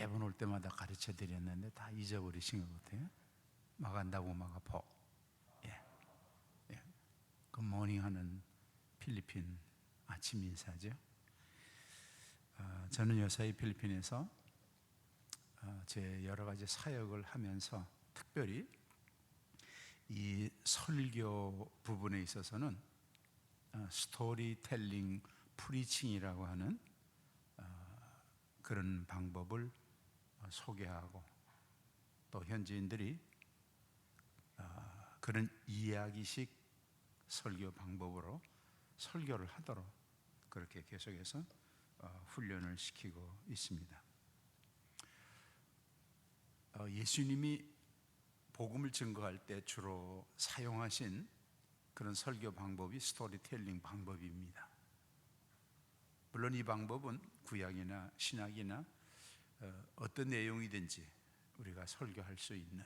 매번 올 때마다 가르쳐 드렸는데 다 잊어버리신 것 같아요. 마간다고 마가포. 예. 예. 굿모닝 하는 필리핀 아침 인사죠. 저는 요사이 필리핀에서 제 여러 가지 사역을 하면서 특별히 이 설교 부분에 있어서는 스토리텔링 프리칭이라고 하는 그런 방법을 소개하고, 또 현지인들이 그런 이야기식 설교 방법으로 설교를 하도록 그렇게 계속해서 훈련을 시키고 있습니다. 예수님이 복음을 증거할 때 주로 사용하신 그런 설교 방법이 스토리텔링 방법입니다. 물론 이 방법은 구약이나 신약이나 어떤 내용이든지 우리가 설교할 수 있는,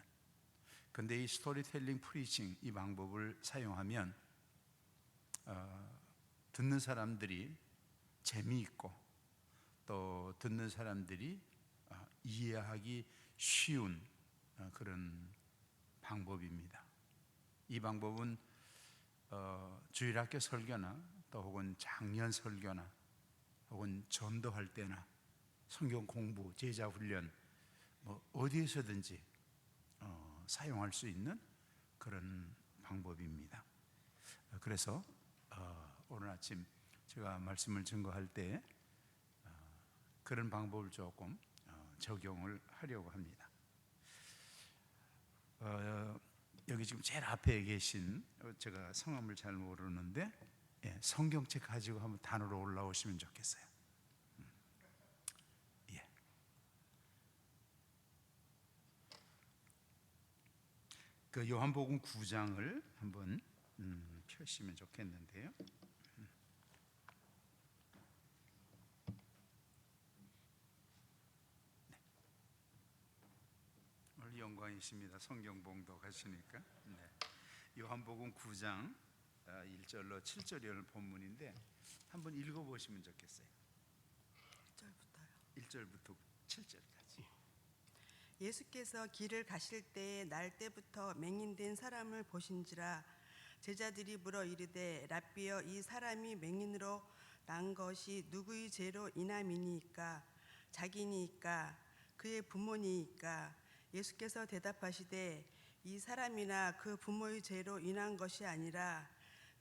근데 이 스토리텔링 프리칭 이 방법을 사용하면 듣는 사람들이 재미있고 또 듣는 사람들이 이해하기 쉬운 그런 방법입니다. 이 방법은 주일학교 설교나 또 혹은 장년 설교나 혹은 전도할 때나 성경 공부, 제자 훈련 어디에서든지 사용할 수 있는 그런 방법입니다. 그래서 오늘 아침 제가 말씀을 증거할 때 그런 방법을 조금 적용을 하려고 합니다. 여기 지금 제일 앞에 계신, 제가 성함을 잘 모르는데 성경책 가지고 한번 단으로 올라오시면 좋겠어요. 예. 그 요한복음 9장을 한번 펴시면 좋겠는데요. 네. 오늘 영광이십니다. 성경 봉독하시니까. 네. 요한복음 9장 1절로 7절이 본문인데 한번 읽어보시면 좋겠어요. 1절부터요. 1절부터 7절까지. 예수께서 길을 가실 때에 날 때부터 맹인된 사람을 보신지라. 제자들이 물어 이르되 랍비여, 이 사람이 맹인으로 난 것이 누구의 죄로 인함이니이까? 자기니이까 그의 부모니이까? 예수께서 대답하시되 이 사람이나 그 부모의 죄로 인한 것이 아니라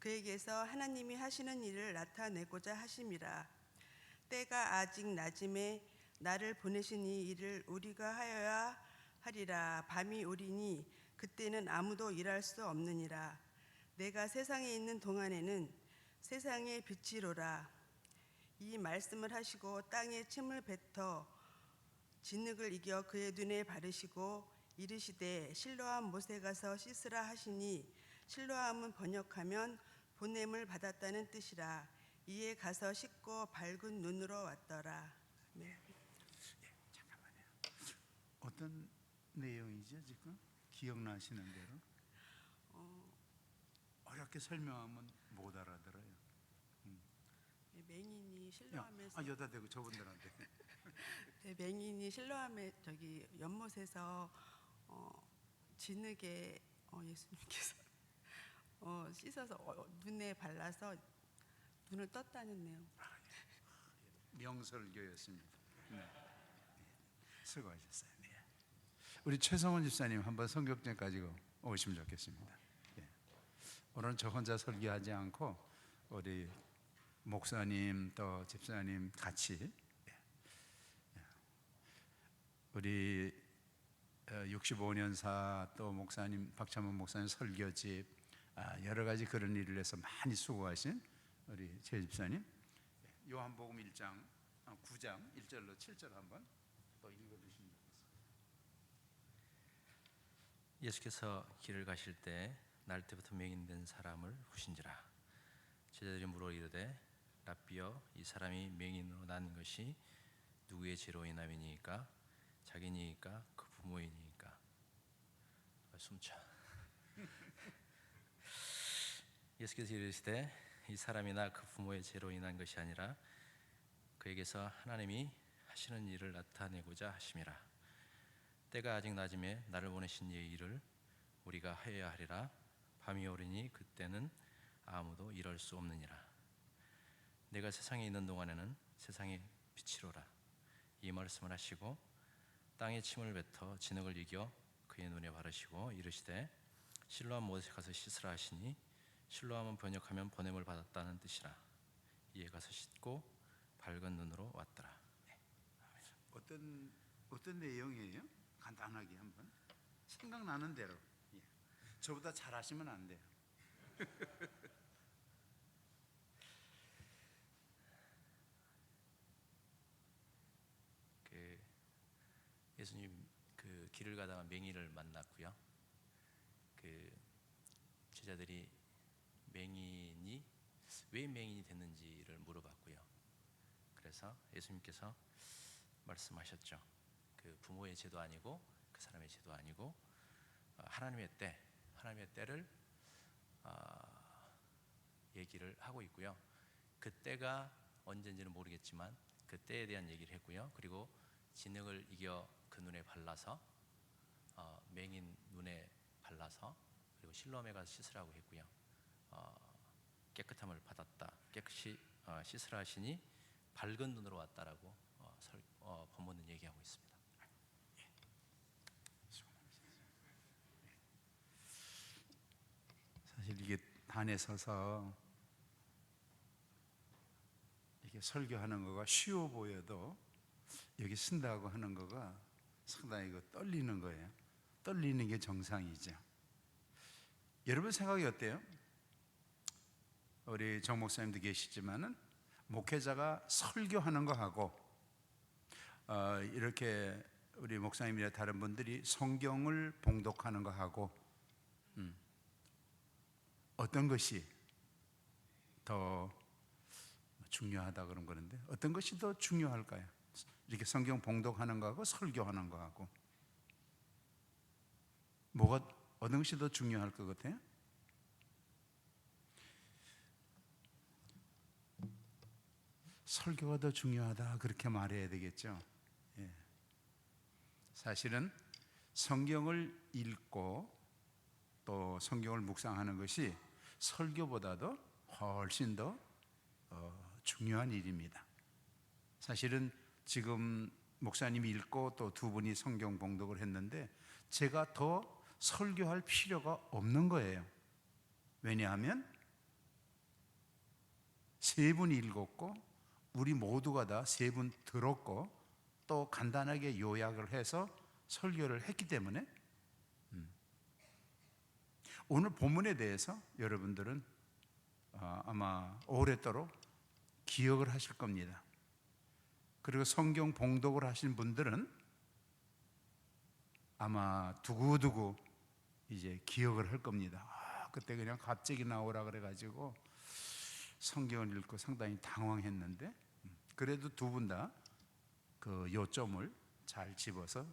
그에게서 하나님이 하시는 일을 나타내고자 하심이라. 때가 아직 낮음에 나를 보내신 이 일을 우리가 하여야 하리라. 밤이 오리니 그때는 아무도 일할 수 없느니라. 내가 세상에 있는 동안에는 세상의 빛이로라. 이 말씀을 하시고 땅에 침을 뱉어 진흙을 이겨 그의 눈에 바르시고 이르시되 실로암 못에 가서 씻으라 하시니, 실로암은 번역하면 보냄을 받았다는 뜻이라. 이에 가서 씻고 밝은 눈으로 왔더라. 네. 잠깐만요. 어떤 내용이죠 지금? 기억나시는 대로? 어렵게 설명하면 못 알아들어요. 맹인이 실로암에서 여다 대고 저분들한테. 네, 맹인이 실로암에 저기 연못에서 진흙에 예수님께서 씻어서 눈에 발라서 눈을 떴다는 내용. 명설교였습니다. 네. 수고하셨어요. 네. 우리 최성원 집사님 한번 성경책 가지고 오시면 좋겠습니다. 네. 오늘은 저 혼자 설교하지 않고 우리 목사님 또 집사님 같이, 우리 65년사 또 목사님 박찬문 목사님 설교집, 여러 가지 그런 일을 해서 많이 수고하신 우리 최 집사님, 요한복음 1장 9장 1절로 7절 한번 또 읽어주시면 좋겠습니다. 예수께서 길을 가실 때 날 때부터 맹인된 사람을 보신지라. 제자들이 물어 이르되 랍비여, 이 사람이 맹인으로 난 것이 누구의 죄로 인함이니이까? 자기니이까 그 부모이니이까? 숨차. 예수께서 이르시되 이 사람이나 그 부모의 죄로 인한 것이 아니라 그에게서 하나님이 하시는 일을 나타내고자 하심이라. 때가 아직 낮음에 나를 보내신 이의 일을 우리가 하여야 하리라. 밤이 오리니 그때는 아무도 이럴 수 없느니라. 내가 세상에 있는 동안에는 세상의 빛이로라. 이 말씀을 하시고 땅에 침을 뱉어 진흙을 이겨 그의 눈에 바르시고 이르시되 실로암 못에 가서 씻으라 하시니 실로암은 번역하면 보냄을 받았다는 뜻이라. 이에 가서 씻고 밝은 눈으로 왔더라. 어떤 내용이에요? 간단하게 한번 생각나는 대로. 예. 저보다 잘하시면 안 돼요. 그 예수님 그 길을 가다가 맹인을 만났고요. 그 제자들이 맹인이 왜 맹인이 됐는지를 물어봤고요. 그래서 예수님께서 말씀하셨죠. 그 부모의 죄도 아니고 그 사람의 죄도 아니고 하나님의 때를 얘기를 하고 있고요. 그 때가 언제인지는 모르겠지만 그 때에 대한 얘기를 했고요. 그리고 진흙을 이겨 그 눈에 발라서 맹인 눈에 발라서 그리고 실로암에 가서 씻으라고 했고요. 깨끗함을 받았다. 깨끗이 씻으라 하시니 밝은 눈으로 왔다라고 본문은 얘기하고 있습니다. 사실 이게 단에 서서 이게 설교하는 거가 쉬워 보여도 여기 쓴다고 하는 거가 상당히 떨리는 거예요. 떨리는 게 정상이죠. 여러분 생각이 어때요? 우리 정 목사님도 계시지만은 목회자가 설교하는 거하고 이렇게 우리 목사님이나 다른 분들이 성경을 봉독하는 거하고 어떤 것이 더 중요하다 그런 거는데 어떤 것이 더 중요할까요? 이렇게 성경 봉독하는 거하고 설교하는 거하고 어떤 것이 더 중요할 것 같아요? 설교가 더 중요하다 그렇게 말해야 되겠죠. 예. 사실은 성경을 읽고 또 성경을 묵상하는 것이 설교보다도 훨씬 더 중요한 일입니다. 사실은 지금 목사님이 읽고 또 두 분이 성경 봉독을 했는데 제가 더 설교할 필요가 없는 거예요. 왜냐하면 세 분이 읽었고 우리 모두가 다 세 분 들었고 또 간단하게 요약을 해서 설교를 했기 때문에 오늘 본문에 대해서 여러분들은 아마 오래도록 기억을 하실 겁니다. 그리고 성경 봉독을 하신 분들은 아마 두고두고 이제 기억을 할 겁니다. 그때 그냥 갑자기 나오라 그래가지고 성경을 읽고 상당히 당황했는데 그래도 두 분 다 그 요점을 잘 집어서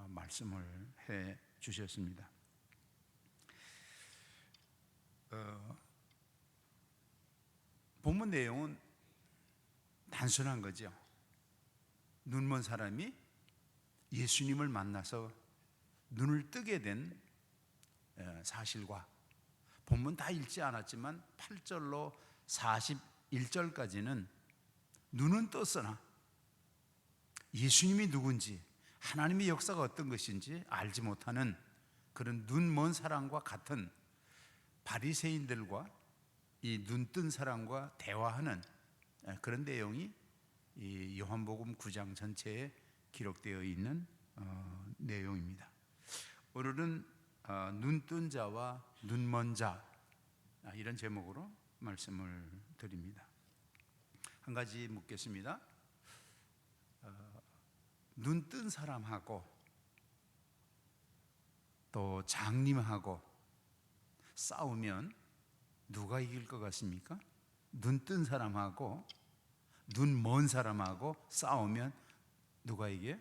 말씀을 해 주셨습니다. 본문 내용은 단순한 거죠. 눈먼 사람이 예수님을 만나서 눈을 뜨게 된 사실과 본문 다 읽지 않았지만 8절로 41절까지는 눈은 떴으나 예수님이 누군지 하나님의 역사가 어떤 것인지 알지 못하는 그런 눈먼 사람과 같은 바리새인들과 이 눈뜬 사람과 대화하는 그런 내용이 이 요한복음 9장 전체에 기록되어 있는 내용입니다. 오늘은 눈뜬 자와 눈먼 자 이런 제목으로 말씀을 드립니다. 한 가지 묻겠습니다. 눈뜬 사람하고 또 장님하고 싸우면 누가 이길 것 같습니까? 눈뜬 사람하고 눈 먼 사람하고 싸우면 누가 이겨?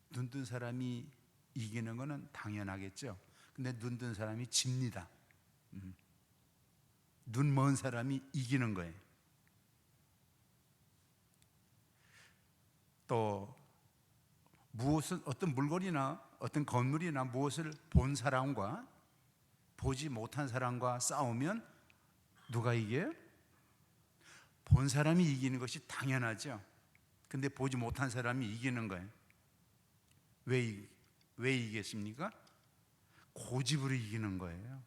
눈뜬 사람이 이기는 것은 당연하겠죠. 근데 눈뜬 사람이 집니다. 눈 먼 사람이 이기는 거예요. 또 무엇은 어떤 물건이나 어떤 건물이나 무엇을 본 사람과 보지 못한 사람과 싸우면 누가 이겨요? 본 사람이 이기는 것이 당연하죠. 근데 보지 못한 사람이 이기는 거예요. 왜 이기겠습니까? 고집으로 이기는 거예요.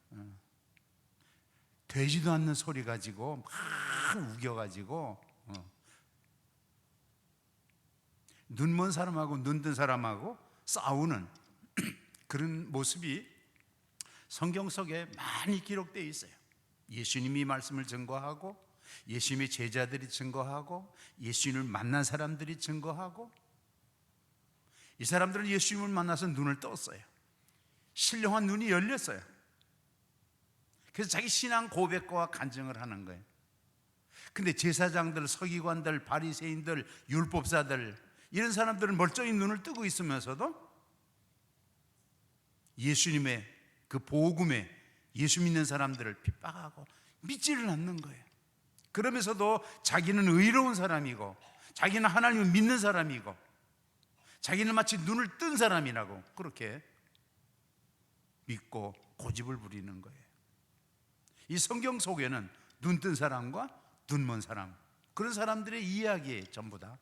되지도 않는 소리 가지고 막 우겨가지고 눈먼 사람하고 눈뜬 사람하고 싸우는 그런 모습이 성경 속에 많이 기록되어 있어요. 예수님이 말씀을 증거하고 예수님의 제자들이 증거하고 예수님을 만난 사람들이 증거하고 이 사람들은 예수님을 만나서 눈을 떴어요. 신령한 눈이 열렸어요. 그래서 자기 신앙 고백과 간증을 하는 거예요. 근데 제사장들, 서기관들, 바리새인들, 율법사들 이런 사람들은 멀쩡히 눈을 뜨고 있으면서도 예수님의 그 복음에 예수 믿는 사람들을 핍박하고 믿지를 않는 거예요. 그러면서도 자기는 의로운 사람이고 자기는 하나님을 믿는 사람이고 자기는 마치 눈을 뜬 사람이라고 그렇게 믿고 고집을 부리는 거예요. 이 성경 속에는 눈 뜬 사람과 눈 먼 사람 그런 사람들의 이야기에 전부 다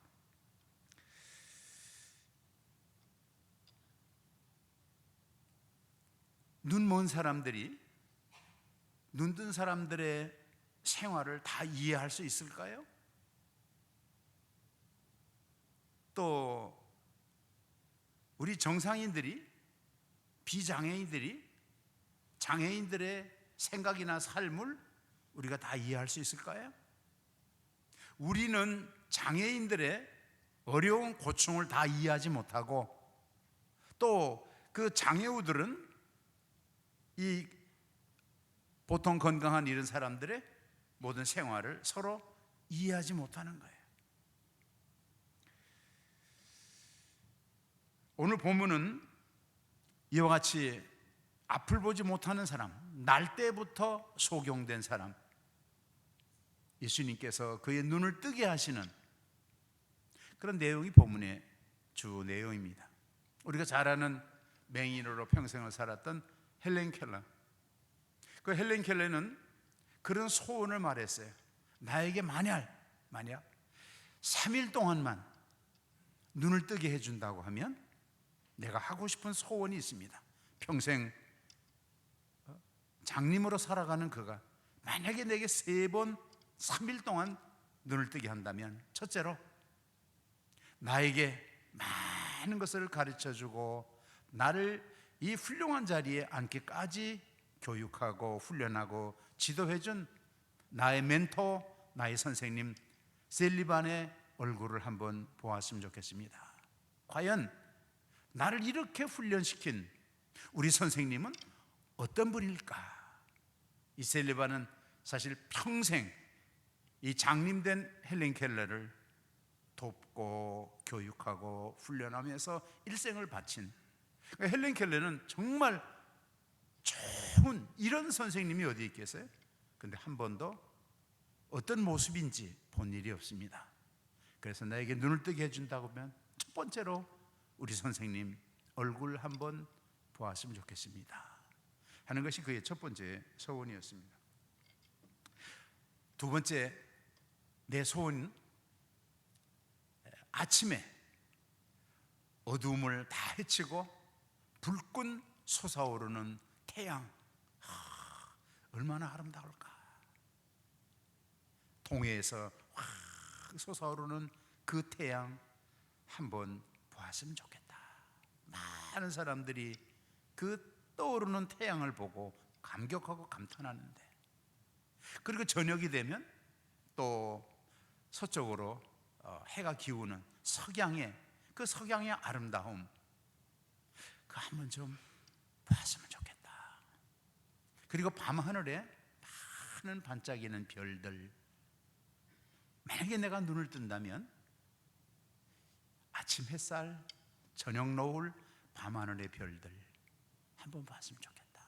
눈 먼 사람들이 눈 뜬 사람들의 생활을 다 이해할 수 있을까요? 또 우리 정상인들이 비장애인들이 장애인들의 생각이나 삶을 우리가 다 이해할 수 있을까요? 우리는 장애인들의 어려운 고충을 다 이해하지 못하고 또 그 장애우들은 이 보통 건강한 이런 사람들의 모든 생활을 서로 이해하지 못하는 거예요. 오늘 본문은 이와 같이 앞을 보지 못하는 사람, 날 때부터 소경된 사람, 예수님께서 그의 눈을 뜨게 하시는 그런 내용이 본문의 주 내용입니다. 우리가 잘 아는 맹인으로 평생을 살았던 헬렌 켈러, 그 헬렌 켈러는 그런 소원을 말했어요. 나에게 만약 3일 동안만 눈을 뜨게 해준다고 하면 내가 하고 싶은 소원이 있습니다. 평생 장님으로 살아가는 그가 만약에 내게 3번 3일 동안 눈을 뜨게 한다면, 첫째로 나에게 많은 것을 가르쳐주고 나를 이 훌륭한 자리에 앉기까지 교육하고 훈련하고 지도해준 나의 멘토, 나의 선생님 셀리반의 얼굴을 한번 보았으면 좋겠습니다. 과연 나를 이렇게 훈련시킨 우리 선생님은 어떤 분일까? 이 셀리반은 사실 평생 이 장님된 헬렌 켈러를 돕고 교육하고 훈련하면서 일생을 바친, 그러니까 헬렌 켈러는 정말 좋은 이런 선생님이 어디 있겠어요? 근데 한 번도 어떤 모습인지 본 일이 없습니다. 그래서 나에게 눈을 뜨게 해준다고 하면 첫 번째로 우리 선생님 얼굴 한번 보았으면 좋겠습니다 하는 것이 그의 첫 번째 소원이었습니다. 두 번째, 내 소원은 아침에 어두움을 다 헤치고 불끈 솟아오르는 태양, 얼마나 아름다울까. 동해에서 확 솟아오르는 그 태양 한번 보았으면 좋겠다. 많은 사람들이 그 떠오르는 태양을 보고 감격하고 감탄하는데, 그리고 저녁이 되면 또 서쪽으로 해가 기우는 석양의 그 석양의 아름다움, 그 한번 좀 봤으면 좋겠다. 그리고 밤하늘에 많은 반짝이는 별들, 만약에 내가 눈을 뜬다면 아침 햇살, 저녁 노을, 밤하늘의 별들 한번 봤으면 좋겠다.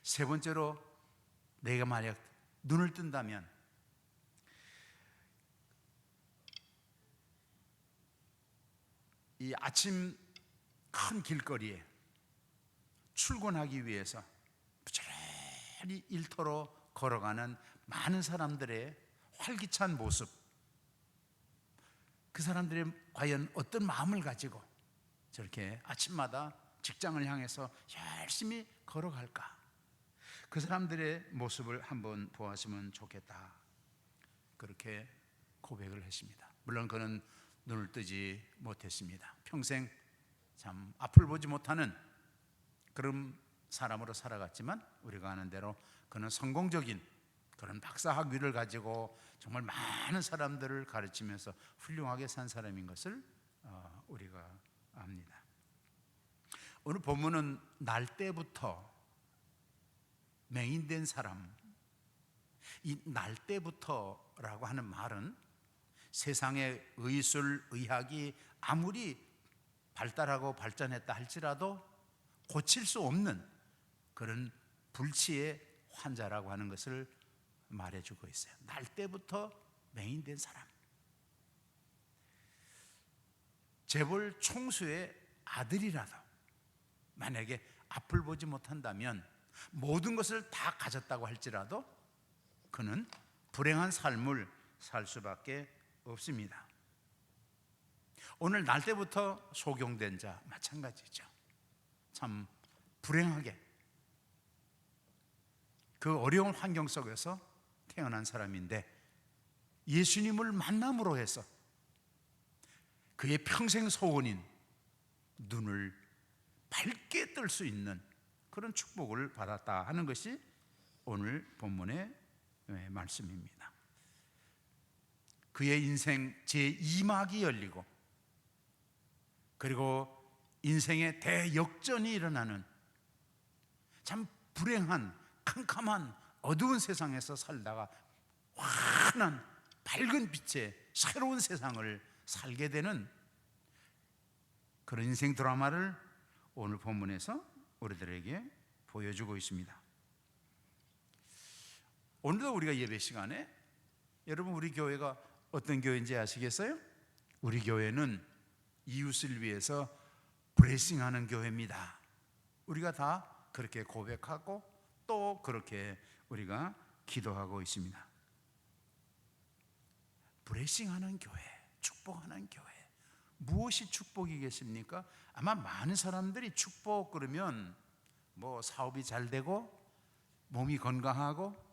세 번째로, 내가 만약 눈을 뜬다면 이 아침 큰 길거리에 출근하기 위해서 부지런히 일터로 걸어가는 많은 사람들의 활기찬 모습, 그 사람들이 과연 어떤 마음을 가지고 저렇게 아침마다 직장을 향해서 열심히 걸어갈까? 그 사람들의 모습을 한번 보았으면 좋겠다, 그렇게 고백을 했습니다. 물론 그는 눈을 뜨지 못했습니다. 평생 참 앞을 보지 못하는 그런 사람으로 살아갔지만 우리가 아는 대로 그는 성공적인 그런 박사 학위를 가지고 정말 많은 사람들을 가르치면서 훌륭하게 산 사람인 것을 우리가 압니다. 오늘 본문은 날 때부터 맹인된 사람, 이 날 때부터라고 하는 말은 세상의 의술, 의학이 아무리 발달하고 발전했다 할지라도 고칠 수 없는 그런 불치의 환자라고 하는 것을 말해주고 있어요. 날 때부터 맹인된 사람, 재벌 총수의 아들이라도 만약에 앞을 보지 못한다면, 모든 것을 다 가졌다고 할지라도 그는 불행한 삶을 살 수밖에 없습니다. 오늘 날 때부터 소경된 자 마찬가지죠. 참 불행하게 그 어려운 환경 속에서 태어난 사람인데, 예수님을 만남으로 해서 그의 평생 소원인 눈을 밝게 뜰 수 있는 그런 축복을 받았다 하는 것이 오늘 본문의 말씀입니다. 그의 인생 제2막이 열리고, 그리고 인생의 대역전이 일어나는 참 불행한 캄캄한 어두운 세상에서 살다가 환한 밝은 빛의 새로운 세상을 살게 되는 그런 인생 드라마를 오늘 본문에서 우리들에게 보여주고 있습니다. 오늘도 우리가 예배 시간에, 여러분 우리 교회가 어떤 교회인지 아시겠어요? 우리 교회는 이웃을 위해서 브레싱하는 교회입니다. 우리가 다 그렇게 고백하고 또 그렇게 우리가 기도하고 있습니다. 브레싱하는 교회, 축복하는 교회. 무엇이 축복이겠습니까? 아마 많은 사람들이 축복 그러면 뭐 사업이 잘 되고 몸이 건강하고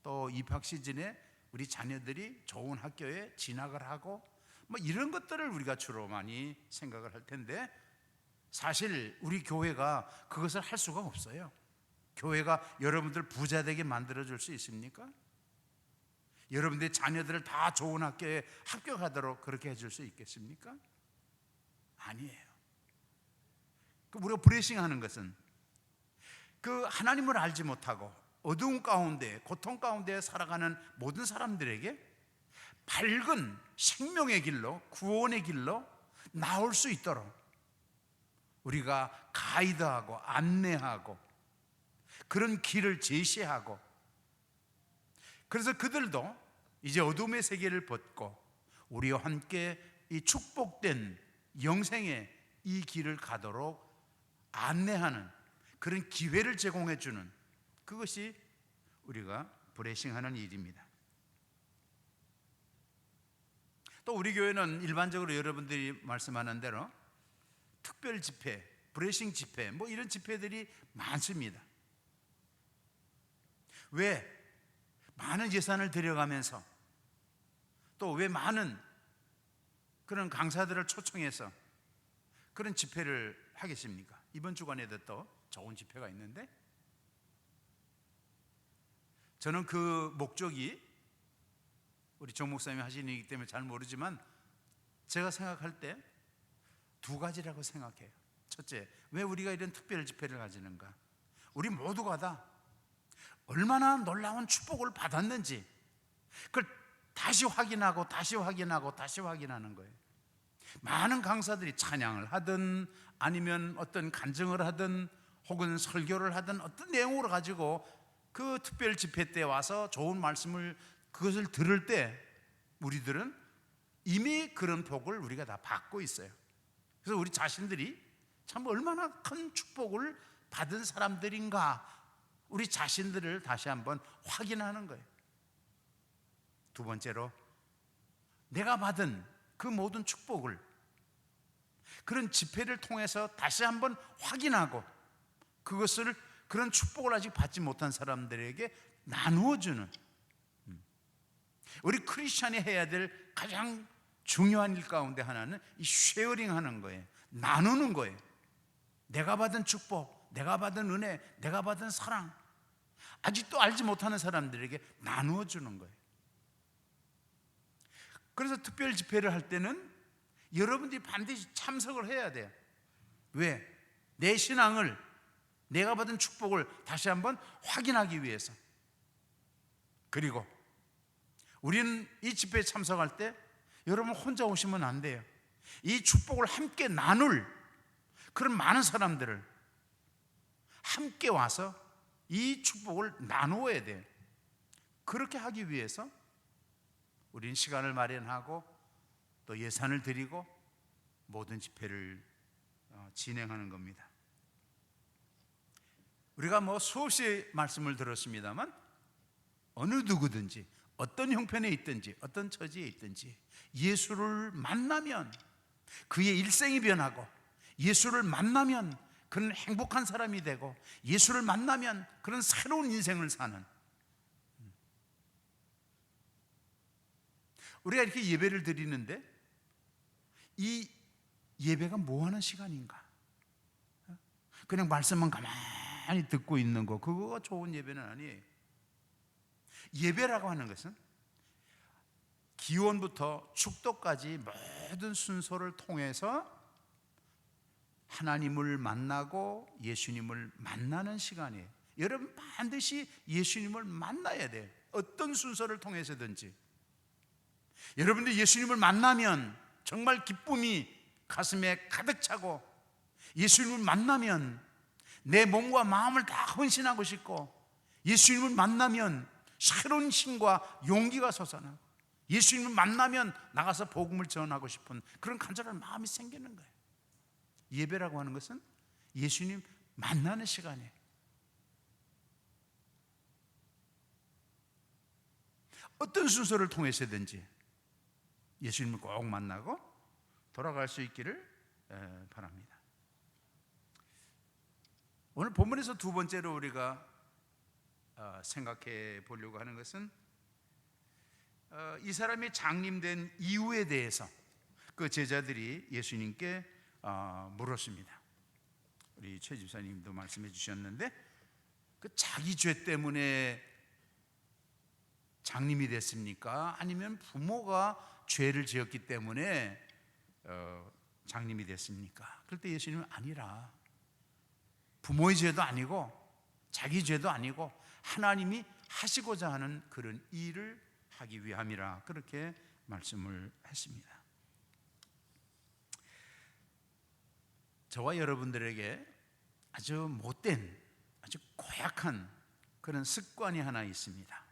또 입학 시즌에 우리 자녀들이 좋은 학교에 진학을 하고 뭐 이런 것들을 우리가 주로 많이 생각을 할 텐데, 사실 우리 교회가 그것을 할 수가 없어요. 교회가 여러분들 부자 되게 만들어 줄 수 있습니까? 여러분들의 자녀들을 다 좋은 학교에 합격하도록 그렇게 해줄 수 있겠습니까? 아니에요. 우리가 브레싱하는 것은 그 하나님을 알지 못하고 어두운 가운데, 고통 가운데 살아가는 모든 사람들에게 밝은 생명의 길로, 구원의 길로 나올 수 있도록 우리가 가이드하고 안내하고 그런 길을 제시하고, 그래서 그들도 이제 어둠의 세계를 벗고 우리와 함께 이 축복된 영생의 이 길을 가도록 안내하는 그런 기회를 제공해 주는, 그것이 우리가 브레싱하는 일입니다. 또 우리 교회는 일반적으로 여러분들이 말씀하는 대로 특별 집회, 브레싱 집회, 뭐 이런 집회들이 많습니다. 왜? 많은 예산을 들여가면서 또 왜 많은 그런 강사들을 초청해서 그런 집회를 하겠습니까? 이번 주간에도 또 좋은 집회가 있는데, 저는 그 목적이 우리 정 목사님이 하시는 일이기 때문에 잘 모르지만 제가 생각할 때 두 가지라고 생각해요. 첫째, 왜 우리가 이런 특별 집회를 가지는가? 우리 모두가 다 얼마나 놀라운 축복을 받았는지 그걸 다시 확인하고 다시 확인하고 다시 확인하는 거예요. 많은 강사들이 찬양을 하든 아니면 어떤 간증을 하든 혹은 설교를 하든 어떤 내용으로 가지고 그 특별 집회 때 와서 좋은 말씀을 그것을 들을 때 우리들은 이미 그런 복을 우리가 다 받고 있어요. 그래서 우리 자신들이 참 얼마나 큰 축복을 받은 사람들인가, 우리 자신들을 다시 한번 확인하는 거예요. 두 번째로, 내가 받은 그 모든 축복을 그런 집회를 통해서 다시 한번 확인하고, 그것을, 그런 축복을 아직 받지 못한 사람들에게 나누어주는, 우리 크리스찬이 해야 될 가장 중요한 일 가운데 하나는 이 쉐어링 하는 거예요. 나누는 거예요. 내가 받은 축복, 내가 받은 은혜, 내가 받은 사랑, 아직도 알지 못하는 사람들에게 나누어 주는 거예요. 그래서 특별 집회를 할 때는 여러분들이 반드시 참석을 해야 돼요. 왜? 내 신앙을, 내가 받은 축복을 다시 한번 확인하기 위해서. 그리고 우리는 이 집회에 참석할 때 여러분 혼자 오시면 안 돼요. 이 축복을 함께 나눌 그런 많은 사람들을 함께 와서 이 축복을 나누어야 돼요. 그렇게 하기 위해서 우리는 시간을 마련하고 또 예산을 드리고 모든 집회를 진행하는 겁니다. 우리가 수없이 말씀을 들었습니다만, 어느 누구든지 어떤 형편에 있든지 어떤 처지에 있든지 예수를 만나면 그의 일생이 변하고, 예수를 만나면 그는 행복한 사람이 되고, 예수를 만나면 그런 새로운 인생을 사는, 우리가 이렇게 예배를 드리는데 이 예배가 뭐 하는 시간인가? 그냥 말씀만 가만히 듣고 있는 거, 그거가 좋은 예배는 아니에요. 예배라고 하는 것은 기원부터 축도까지 모든 순서를 통해서 하나님을 만나고 예수님을 만나는 시간이에요. 여러분 반드시 예수님을 만나야 돼요. 어떤 순서를 통해서든지. 여러분들 예수님을 만나면 정말 기쁨이 가슴에 가득 차고, 예수님을 만나면 내 몸과 마음을 다 헌신하고 싶고, 예수님을 만나면 새로운 힘과 용기가 솟아나고, 예수님을 만나면 나가서 복음을 전하고 싶은 그런 간절한 마음이 생기는 거예요. 예배라고 하는 것은 예수님 만나는 시간이에요. 어떤 순서를 통해서든지 예수님을 꼭 만나고 돌아갈 수 있기를 바랍니다. 오늘 본문에서 두 번째로 우리가 생각해 보려고 하는 것은 이 사람이 장림된 이유에 대해서 그 제자들이 예수님께 물었습니다. 우리 최 집사님도 말씀해 주셨는데, 그 자기 죄 때문에 장림이 됐습니까? 아니면 부모가 죄를 지었기 때문에 장림이 됐습니까? 그럴 때 예수님은 아니라, 부모의 죄도 아니고 자기 죄도 아니고 하나님이 하시고자 하는 그런 일을 하기 위함이라, 그렇게 말씀을 했습니다. 저와 여러분들에게 아주 못된, 아주 고약한 그런 습관이 하나 있습니다.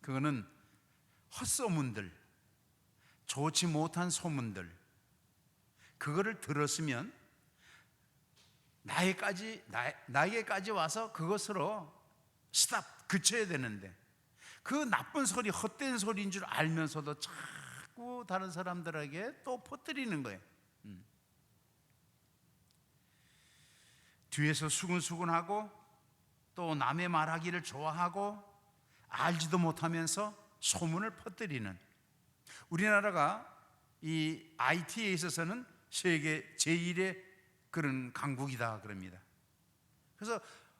그거는 헛소문들, 좋지 못한 소문들, 그거를 들었으면 나에게까지 와서 그것으로 스탑, 그쳐야 되는데, 그 나쁜 소리, 헛된 소리인 줄 알면서도 자꾸 다른 사람들에게 또 퍼뜨리는 거예요. 뒤에서 수근수근하고 또 남의 말하기를 좋아하고 알지도 못하면서 소문을 퍼뜨리는, 우리나라가 이 IT에 있어서는 세계 제1의 그런 강국이다 그럽니다. 그래서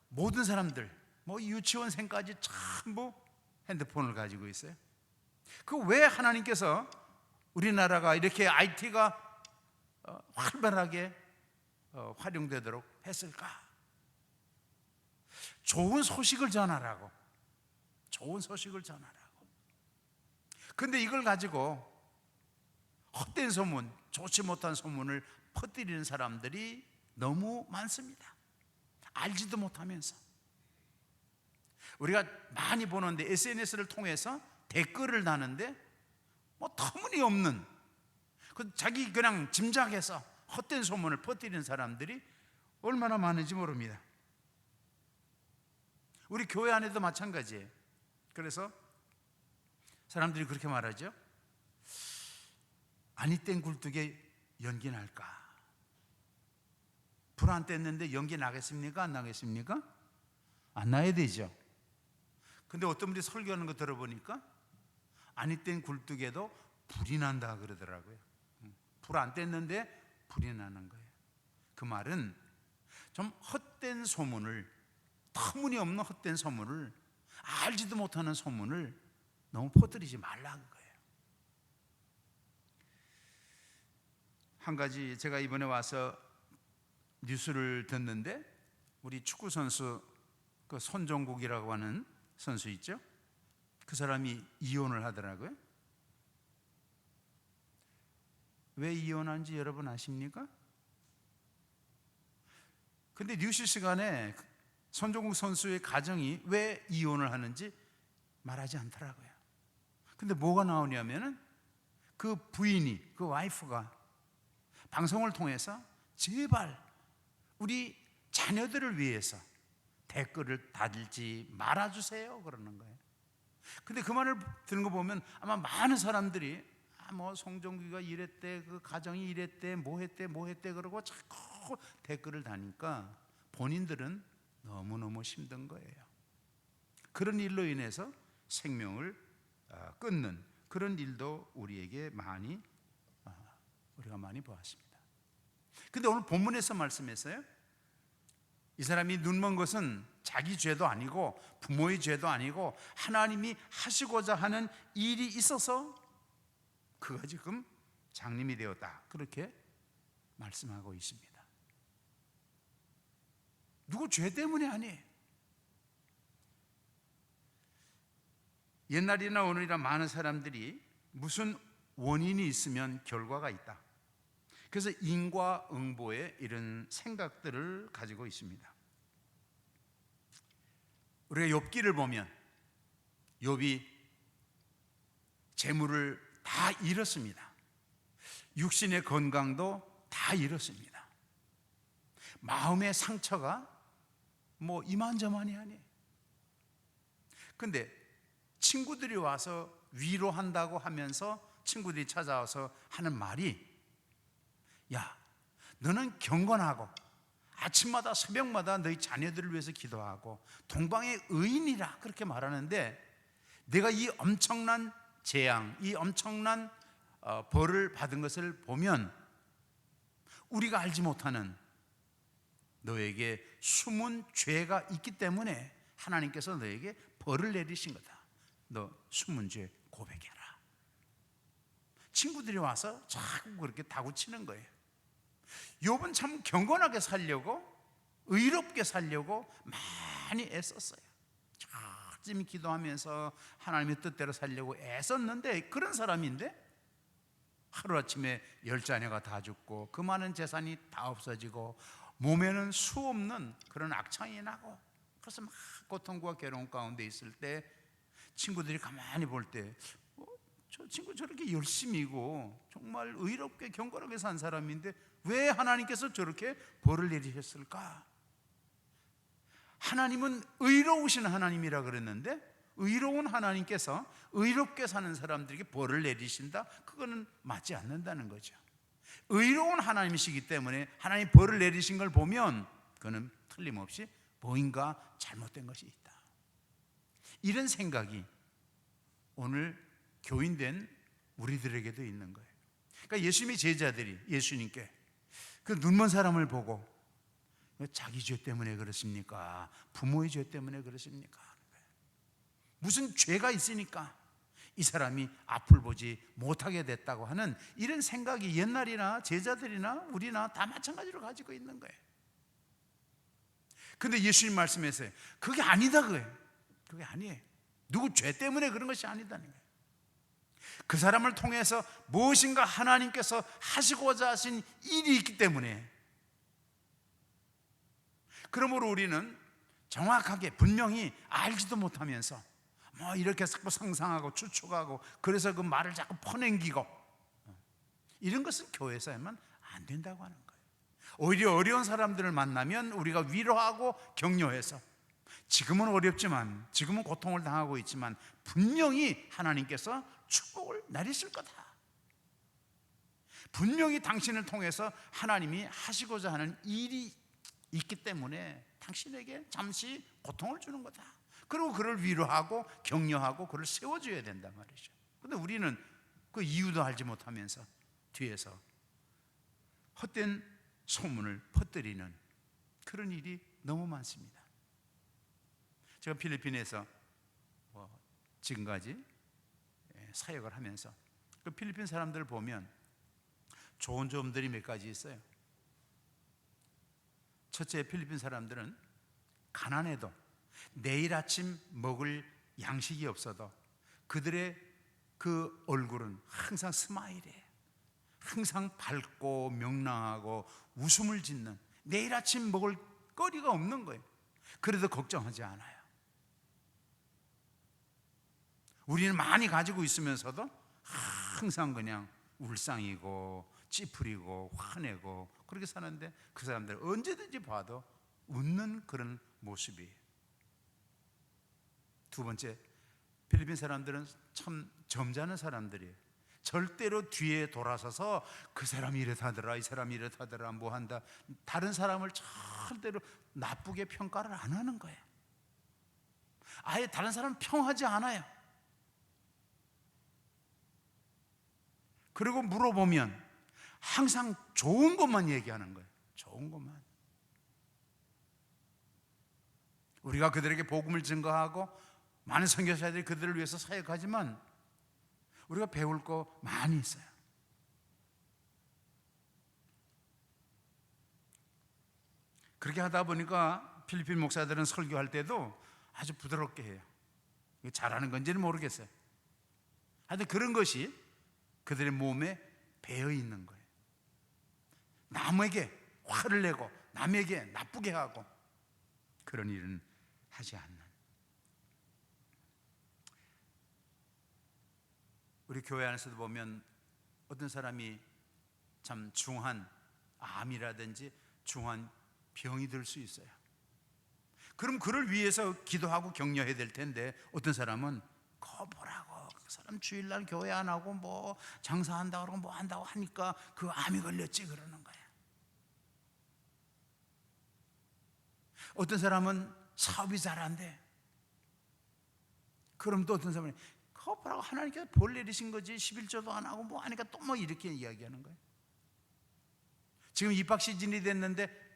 모든 사람들, 유치원생까지 전부 핸드폰을 가지고 있어요. 그 왜 하나님께서 우리나라가 이렇게 IT가 활발하게 활용되도록 했을까? 좋은 소식을 전하라고. 좋은 소식을 전하라고. 근데 이걸 가지고 헛된 소문, 좋지 못한 소문을 퍼뜨리는 사람들이 너무 많습니다. 알지도 못하면서. 우리가 많이 보는데 SNS를 통해서 댓글을 다는데 터무니없는, 자기 그냥 짐작해서 헛된 소문을 퍼뜨리는 사람들이 얼마나 많은지 모릅니다. 우리 교회 안에도 마찬가지예요. 그래서 사람들이 그렇게 말하죠. 아니 땐 굴뚝에 연기 날까? 불 안 뗐는데 연기 나겠습니까? 안 나겠습니까? 안 나야 되죠. 근데 어떤 분이 설교하는 거 들어보니까 아니 땐 굴뚝에도 불이 난다 그러더라고요. 불 안 뗐는데 불이 나는 거예요. 그 말은 좀 헛된 소문을, 터무니없는 헛된 소문을, 알지도 못하는 소문을 너무 퍼뜨리지 말라는 거예요. 한 가지 제가 이번에 와서 뉴스를 듣는데 우리 축구 선수 그 손정국이라고 하는 선수 있죠? 그 사람이 이혼을 하더라고요. 왜 이혼한지 여러분 아십니까? 근데 뉴스 시간에 손정국 선수의 가정이 왜 이혼을 하는지 말하지 않더라고요. 근데 뭐가 나오냐면은 그 부인이, 그 와이프가 방송을 통해서 제발 우리 자녀들을 위해서 댓글을 달지 말아주세요 그러는 거예요. 근데 그 말을 듣는 거 보면 아마 많은 사람들이 뭐 송정규가 이랬대, 그 가정이 이랬대, 뭐 했대 그러고 자꾸 댓글을 다니까 본인들은 너무너무 힘든 거예요. 그런 일로 인해서 생명을 끊는 그런 일도 우리에게 우리가 많이 보았습니다. 근데 오늘 본문에서 말씀했어요. 이 사람이 눈먼 것은 자기 죄도 아니고 부모의 죄도 아니고 하나님이 하시고자 하는 일이 있어서 그가 지금 장님이 되었다, 그렇게 말씀하고 있습니다. 누구 죄 때문에 아니에요. 옛날이나 오늘이나 많은 사람들이 무슨 원인이 있으면 결과가 있다, 그래서 인과응보의 이런 생각들을 가지고 있습니다. 우리가 욥기를 보면 욥이 재물을 다 잃었습니다. 육신의 건강도 다 잃었습니다. 마음의 상처가 뭐 이만저만이 아니에요. 근데 친구들이 와서 위로한다고 하면서 친구들이 찾아와서 하는 말이, 야, 너는 경건하고 아침마다 새벽마다 너희 자녀들을 위해서 기도하고 동방의 의인이라 그렇게 말하는데, 내가 이 엄청난 재앙, 이 엄청난 벌을 받은 것을 보면 우리가 알지 못하는 너에게 숨은 죄가 있기 때문에 하나님께서 너에게 벌을 내리신 거다. 너 숨은 죄 고백해라. 친구들이 와서 자꾸 그렇게 다구치는 거예요. 욥은 참 경건하게 살려고, 의롭게 살려고 많이 애썼어요. 열심히 기도하면서 하나님의 뜻대로 살려고 애썼는데, 그런 사람인데 하루아침에 10자녀가 다 죽고 그 많은 재산이 다 없어지고 몸에는 수없는 그런 악창이 나고, 그래서 막 고통과 괴로움 가운데 있을 때 친구들이 가만히 볼 때 저 친구 저렇게 열심히고 정말 의롭게 경건하게 산 사람인데 왜 하나님께서 저렇게 벌을 내리셨을까? 하나님은 의로우신 하나님이라 그랬는데, 의로운 하나님께서 의롭게 사는 사람들에게 벌을 내리신다? 그거는 맞지 않는다는 거죠. 의로운 하나님이시기 때문에 하나님 벌을 내리신 걸 보면 그거는 틀림없이 뭐인가 잘못된 것이 있다, 이런 생각이 오늘 교인된 우리들에게도 있는 거예요. 그러니까 예수님의 제자들이 예수님께 그 눈먼 사람을 보고 자기 죄 때문에 그렇습니까? 부모의 죄 때문에 그렇습니까? 무슨 죄가 있으니까 이 사람이 앞을 보지 못하게 됐다고 하는 이런 생각이 옛날이나 제자들이나 우리나 다 마찬가지로 가지고 있는 거예요. 근데 예수님 말씀에서 그게 아니다, 그게 아니에요. 누구 죄 때문에 그런 것이 아니다는 거예요. 그 사람을 통해서 무엇인가 하나님께서 하시고자 하신 일이 있기 때문에, 그러므로 우리는 정확하게 분명히 알지도 못하면서 뭐 이렇게 자꾸 상상하고 추측하고, 그래서 그 말을 자꾸 퍼넘기고, 이런 것은 교회에서 하면 안 된다고 하는 거예요. 오히려 어려운 사람들을 만나면 우리가 위로하고 격려해서, 지금은 어렵지만, 지금은 고통을 당하고 있지만 분명히 하나님께서 축복을 내리실 거다. 분명히 당신을 통해서 하나님이 하시고자 하는 일이 있기 때문에 당신에게 잠시 고통을 주는 거다. 그리고 그를 위로하고 격려하고 그를 세워줘야 된단 말이죠. 그런데 우리는 그 이유도 알지 못하면서 뒤에서 헛된 소문을 퍼뜨리는 그런 일이 너무 많습니다. 제가 필리핀에서 지금까지 사역을 하면서 그 필리핀 사람들을 보면 좋은 점들이 몇 가지 있어요. 첫째, 필리핀 사람들은 가난해도 내일 아침 먹을 양식이 없어도 그들의 그 얼굴은 항상 스마일이에요. 항상 밝고 명랑하고 웃음을 짓는, 내일 아침 먹을 거리가 없는 거예요. 그래도 걱정하지 않아요. 우리는 많이 가지고 있으면서도 항상 그냥 울상이고 찌푸리고 화내고 그렇게 사는데, 그 사람들 언제든지 봐도 웃는 그런 모습이에요. 두 번째, 필리핀 사람들은 참 점잖은 사람들이에요. 절대로 뒤에 돌아서서 그 사람이 이렇다더라, 이 사람이 이렇다더라, 뭐 한다, 다른 사람을 절대로 나쁘게 평가를 안 하는 거예요. 아예 다른 사람을 평하지 않아요. 그리고 물어보면 항상 좋은 것만 얘기하는 거예요. 좋은 것만. 우리가 그들에게 복음을 증거하고 많은 선교사들이 그들을 위해서 사역하지만 우리가 배울 거 많이 있어요. 그렇게 하다 보니까 필리핀 목사들은 설교할 때도 아주 부드럽게 해요. 잘하는 건지는 모르겠어요. 하여튼 그런 것이 그들의 몸에 배어 있는 거예요. 남에게 화를 내고 남에게 나쁘게 하고 그런 일은 하지 않는. 우리 교회 안에서도 보면 어떤 사람이 참 중한 암이라든지 중한 병이 들 수 있어요. 그럼 그를 위해서 기도하고 격려해야 될 텐데 어떤 사람은 그거 보라고, 그 사람 주일날 교회 안 하고 뭐 장사한다고 그러고 뭐 한다고 하니까 그 암이 걸렸지 그러는 거예요. 어떤 사람은 사업이 잘 안 돼. 그럼 또 어떤 사람은 그거 보라고, 하나님께서 벌 내리신 거지, 11조도 안 하고 뭐 하니까 또 뭐 이렇게 이야기하는 거예요. 지금 입학 시즌이 됐는데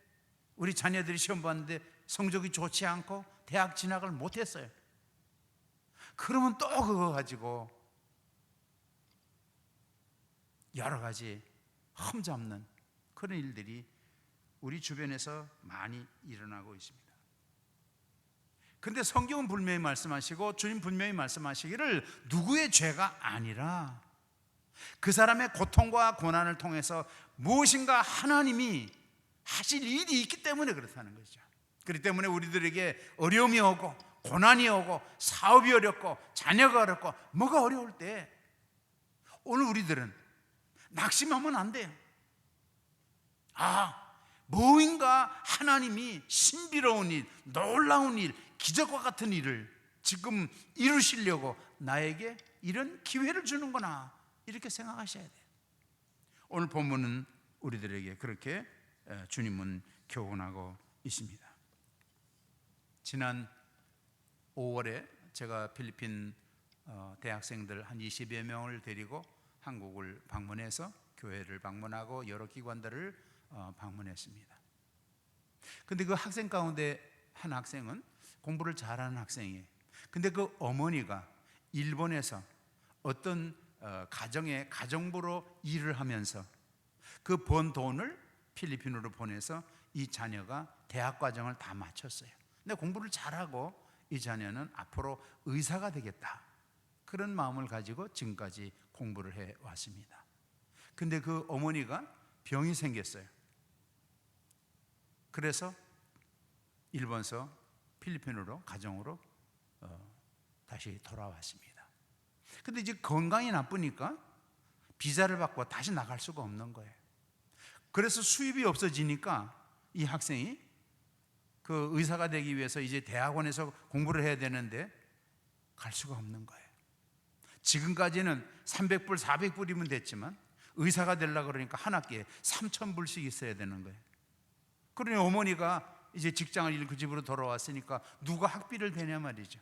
우리 자녀들이 시험 봤는데 성적이 좋지 않고 대학 진학을 못했어요. 그러면 또 그거 가지고 여러 가지 험잡는 그런 일들이 우리 주변에서 많이 일어나고 있습니다. 근데 성경은 분명히 말씀하시고 주님 분명히 말씀하시기를 누구의 죄가 아니라 그 사람의 고통과 고난을 통해서 무엇인가 하나님이 하실 일이 있기 때문에 그렇다는 거죠. 그렇기 때문에 우리들에게 어려움이 오고 고난이 오고 사업이 어렵고 자녀가 어렵고 뭐가 어려울 때 오늘 우리들은 낙심하면 안 돼요. 뭐인가 하나님이 신비로운 일, 놀라운 일, 기적과 같은 일을 지금 이루시려고 나에게 이런 기회를 주는구나, 이렇게 생각하셔야 돼요. 오늘 본문은 우리들에게 그렇게 주님은 교훈하고 있습니다. 지난 5월에 제가 필리핀 대학생들 한 20여 명을 데리고 한국을 방문해서 교회를 방문하고 여러 기관들을 방문했습니다. 근데 그 학생 가운데 한 학생은 공부를 잘하는 학생이에요. 근데 그 어머니가 일본에서 어떤 가정에 가정부로 일을 하면서 그 번 돈을 필리핀으로 보내서 이 자녀가 대학 과정을 다 마쳤어요. 근데 공부를 잘하고 이 자녀는 앞으로 의사가 되겠다, 그런 마음을 가지고 지금까지 공부를 해왔습니다. 근데 그 어머니가 병이 생겼어요. 그래서 일본에서 필리핀으로 가정으로 다시 돌아왔습니다. 근데 이제 건강이 나쁘니까 비자를 받고 다시 나갈 수가 없는 거예요. 그래서 수입이 없어지니까 이 학생이 그 의사가 되기 위해서 이제 대학원에서 공부를 해야 되는데 갈 수가 없는 거예요. 지금까지는 300불, 400불이면 됐지만 의사가 되려고 그러니까 한 학기에 3,000불씩 있어야 되는 거예요. 그러니 어머니가 이제 직장을 잃고 집으로 돌아왔으니까 누가 학비를 대냐 말이죠.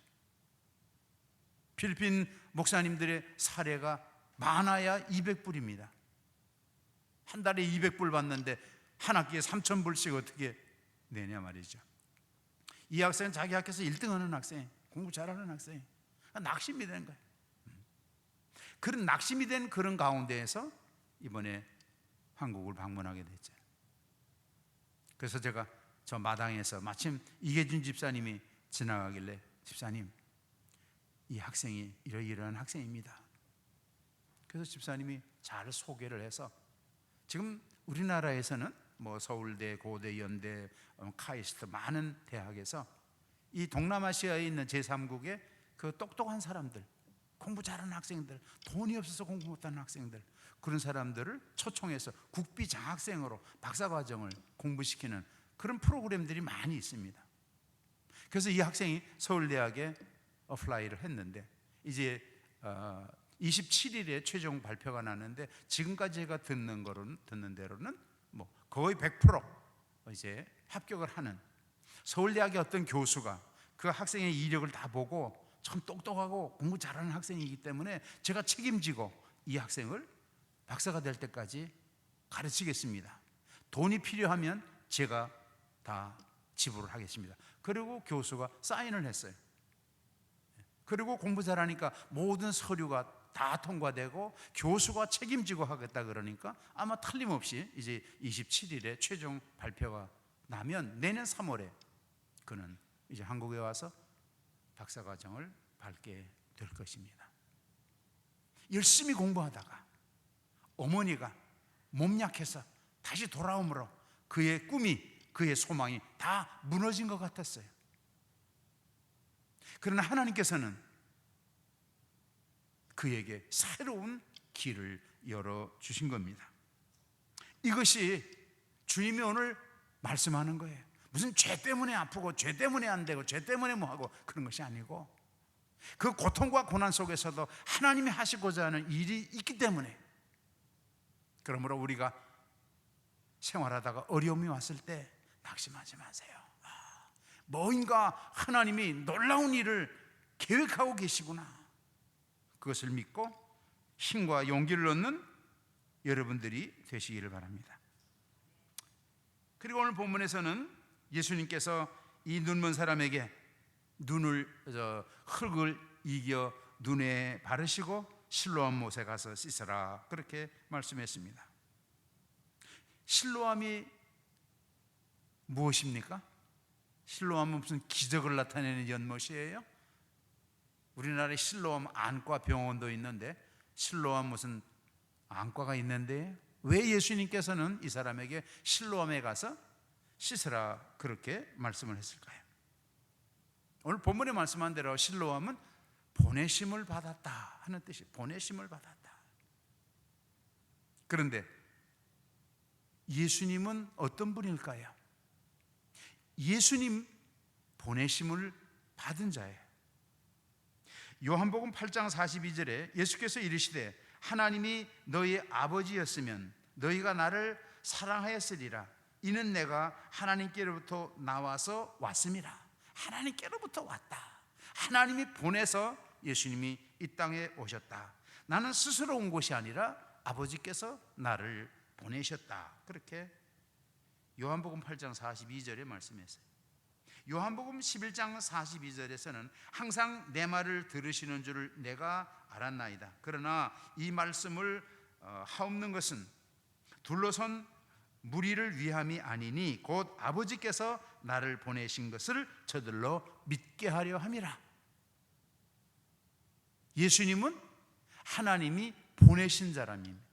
필리핀 목사님들의 사례가 많아야 200불입니다. 한 달에 200불 받는데 한 학기에 3,000불씩 어떻게 내냐 말이죠. 이 학생은 자기 학교에서 1등하는 학생, 공부 잘하는 학생, 낙심이 되는 거예요. 그런 낙심이 된 그런 가운데에서 이번에 한국을 방문하게 됐죠. 그래서 제가 저 마당에서 마침 이계준 집사님이 지나가길래, 집사님, 이 학생이 이러이러한 학생입니다. 그래서 집사님이 잘 소개를 해서 지금 우리나라에서는 뭐 서울대, 고대, 연대, 카이스트 많은 대학에서 이 동남아시아에 있는 제3국의 그 똑똑한 사람들, 공부 잘하는 학생들, 돈이 없어서 공부 못하는 학생들, 그런 사람들을 초청해서 국비 장학생으로 박사과정을 공부시키는 그런 프로그램들이 많이 있습니다. 그래서 이 학생이 서울대학에 어플라이를 했는데 이제 27일에 최종 발표가 나는데 지금까지 제가 듣는 대로는 뭐 거의 100% 이제 합격을 하는, 서울대학의 어떤 교수가 그 학생의 이력을 다 보고 참 똑똑하고 공부 잘하는 학생이기 때문에 제가 책임지고 이 학생을 박사가 될 때까지 가르치겠습니다. 돈이 필요하면 제가 다 지불을 하겠습니다. 그리고 교수가 사인을 했어요. 그리고 공부 잘하니까 모든 서류가 다 통과되고 교수가 책임지고 하겠다 그러니까 아마 틀림없이 이제 27일에 최종 발표가 나면 내년 3월에 그는 이제 한국에 와서 박사과정을 밟게 될 것입니다. 열심히 공부하다가 어머니가 몸 약해서 다시 돌아오므로 그의 꿈이, 그의 소망이 다 무너진 것 같았어요. 그러나 하나님께서는 그에게 새로운 길을 열어주신 겁니다. 이것이 주님이 오늘 말씀하는 거예요. 무슨 죄 때문에 아프고 죄 때문에 안 되고 죄 때문에 뭐하고 그런 것이 아니고 그 고통과 고난 속에서도 하나님이 하시고자 하는 일이 있기 때문에, 그러므로 우리가 생활하다가 어려움이 왔을 때 낙심하지 마세요. 뭐인가 하나님이 놀라운 일을 계획하고 계시구나, 그것을 믿고 힘과 용기를 얻는 여러분들이 되시기를 바랍니다. 그리고 오늘 본문에서는 예수님께서 이 눈먼 사람에게 흙을 이겨 눈에 바르시고 실로암 못에 가서 씻으라, 그렇게 말씀했습니다. 실로암이 무엇입니까? 실로암은 무슨 기적을 나타내는 연못이에요? 우리나라에 실로암 안과 병원도 있는데 실로암 무슨 안과가 있는데 왜 예수님께서는 이 사람에게 실로암에 가서 씻으라 그렇게 말씀을 했을까요? 오늘 본문에 말씀한 대로 실로암은 보내심을 받았다 하는 뜻이, 보내심을 받았다. 그런데 예수님은 어떤 분일까요? 예수님 보내심을 받은 자예요. 요한복음 8장 42절에 예수께서 이르시되 하나님이 너희 아버지였으면 너희가 나를 사랑하였으리라. 이는 내가 하나님께로부터 나와서 왔음이라. 하나님께로부터 왔다. 하나님이 보내서 예수님이 이 땅에 오셨다. 나는 스스로 온 것이 아니라 아버지께서 나를 보내셨다. 그렇게 요한복음 8장 42절에 말씀했어요. 요한복음 11장 42절에서는 항상 내 말을 들으시는 줄을 내가 알았나이다. 그러나 이 말씀을 하옵는 것은 둘러선 무리를 위함이 아니니 곧 아버지께서 나를 보내신 것을 저들로 믿게 하려 함이라. 예수님은 하나님이 보내신 사람입니다.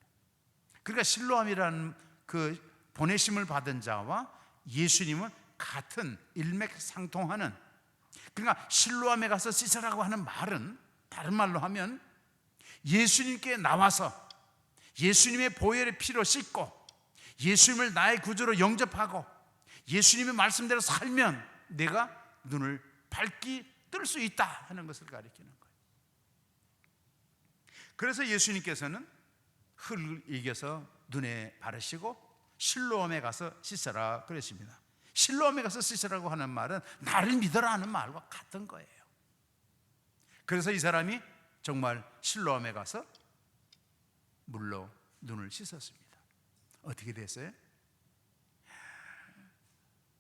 그러니까 실로암이라는 그 보내심을 받은 자와 예수님은 같은 일맥상통하는, 그러니까 실로암에 가서 씻으라고 하는 말은 다른 말로 하면 예수님께 나와서 예수님의 보혈의 피로 씻고 예수님을 나의 구주로 영접하고 예수님의 말씀대로 살면 내가 눈을 밝게 뜰 수 있다 하는 것을 가리키는 거예요. 그래서 예수님께서는 흙을 이겨서 눈에 바르시고 실로암에 가서 씻어라 그랬습니다. 실로암에 가서 씻으라고 하는 말은 나를 믿어라 하는 말과 같은 거예요. 그래서 이 사람이 정말 실로암에 가서 물로 눈을 씻었습니다. 어떻게 됐어요?